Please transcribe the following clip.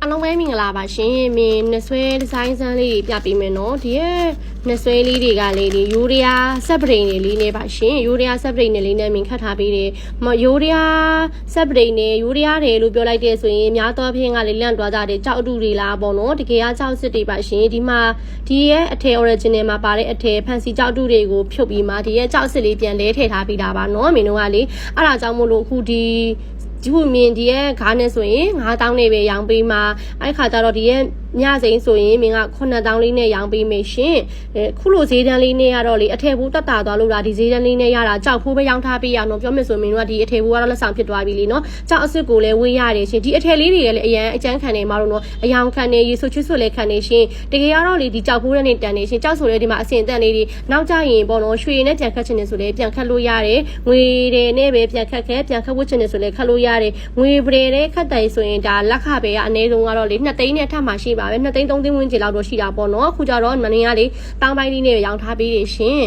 အလုံးမဲမင်္ဂလာပါရှင်မင်းနှဆွဲဒီဇိုင်းစမ်းလေးပြပေးမယ်နော်ဒီရဲ့နှဆွဲလေးတွေကလေးဒီယူရီးယားဆက်ပရိန်တွေလေးနဲ့ပါရှင်ယူရီးယားဆက်ပရိန်တွေလေးနဲ့မင်းခတ်ထားပေးတယ်ယူရီးယားဆက်ပရိန်တွေယူရီးယားတွေလို့ပြောလိုက်တဲ့ဆိုရင်များသောဖြင့်ကလေးလန့်သွားကြတယ်ကြောက်အတူတွေလားပေါ့နော်တကယ်ကကြောက်စစ်တွေပါရှင်ဒီမှာဒီရဲ့အထည် original မှာပါတဲ့အထည်ဖန်စီကြောက်အတူတွေကိုဖြုတ်ပြီးမှဒီရဲ့ကြောက်စစ်လေးပြန်လဲထည့်ထားပေးတာပါနော်မင်းတို့ကလေအဲ့ဒါကြောင့်မို့လို့အခုဒီမင်းဒီရဲ့ခါနဲ့ဆိုရင်9000နဲ့ပဲရောင်းပေးမှာအဲ့ခါကျတော့ဒီရဲ့ညစိန်ဆိုရင်မင်းက9000လေးနဲ့ရောင်းပေးမယ်ရှင်ခုလိုဈေးတန်းလေးနဲ့ကတော့လေအထည်ဘူးတက်တာသွားလို့လားဒီဈေးတန်းလေးနဲ့ရတာကြောက်ဖိုးပဲရောင်းထားပေးရအောင်ပြောမယ်ဆိုမင်းတို့ကဒီအထည်ဘူးကတော့လက်ဆောင်ဖြစ်သွားပြီလေနော်ကြောက်အစ်စ်ကိုလည်းဝေးရတယ်ရှင်ဒီအထည်လေးတွေကလည်းအရန်အကျန်းခံနေမှာတော့နော်အယောင်ခံနေရေဆိုချွတ်ဆွတ်လည်းခံနေရှင်တကယ်ကတော့လေဒီကြောက်ဖိုးတဲ့နေတန်နေရှင်ကြောက်ဆိုလည်းဒီမှာအစင်တန်လေးတွေနောက်ကျရင်ပေါ့နော်ရွှေနဲ့ပြန်ခတ်ချင်နေဆိုလည်းပြန်ခတ်လို့ရတယ်ငွေတွေနဲ့ပဲပြန်ခတ်ဝတ်ချင်နေဆိုလည်းခတ်လို့ရတယ်ငွေပရေနဲ့ခတ်တိုင်ဆိုရင်ဒါလက်ခပဲကအနည်းဆုံးကတော့လေ2သိန်းနဲ့ထပ်မှရှိပါပဲ2သိန်း3သိန်းဝန်းကျင်လောက်တော့ရှိတာပေါ့နော်အခုကျတော့မင်းကလေတောင်းပိုင်းလေးနဲ့ရောင်းထားပေးရရှင်